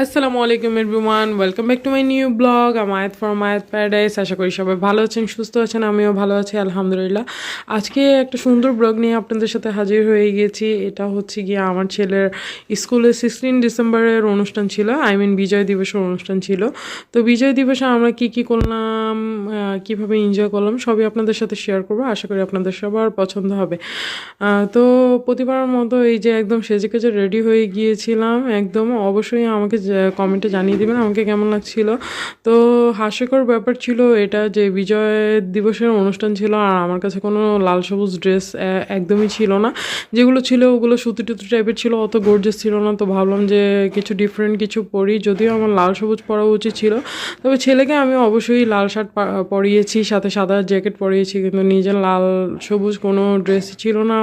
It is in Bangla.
আসসালামু আলাইকুম everyone, welcome back to my new blog. আয়াত ফ্রম আয়াত প্যারাডাইস। আশা করি সবাই ভালো আছেন, সুস্থ আছেন, আমিও ভালো আছি আলহামদুলিল্লাহ। আজকে একটা সুন্দর ব্লগ নিয়ে আপনাদের সাথে হাজির হয়ে গেছি। এটা হচ্ছে গিয়ে আমার ছেলের স্কুলে 16 ডিসেম্বরের অনুষ্ঠান ছিল, বিজয় দিবসের অনুষ্ঠান ছিল। তো বিজয় দিবসে আমরা কি করলাম, কিভাবে এনজয় করলাম সবই আপনাদের সাথে শেয়ার করবো। আশা করি আপনাদের সবার পছন্দ হবে। তো প্রতিবারের মতো এই যে একদম সেজে কেজে রেডি হয়ে গিয়েছিলাম একদম। অবশ্যই আমাকে কমেন্টে জানিয়ে দেবেন আমাকে কেমন লাগছিল। তো হাস্যকর ব্যাপার ছিল এটা যে বিজয় দিবসের অনুষ্ঠান ছিল আর আমার কাছে কোনো লাল সবুজ ড্রেস একদমই ছিল না। যেগুলো ছিল ওগুলো সুতি টুতি টাইপের ছিল, অত গর্জিয়াস ছিল না। তো ভাবলাম যে কিছু ডিফারেন্ট কিছু পরি, যদিও আমার লাল সবুজ পরা উচিত ছিল। তবে ছেলেকে আমি অবশ্যই লাল শার্ট পরিয়েছি, সাথে সাদা জ্যাকেট পরিয়েছি, কিন্তু নিজের লাল সবুজ কোনো ড্রেস ছিল না।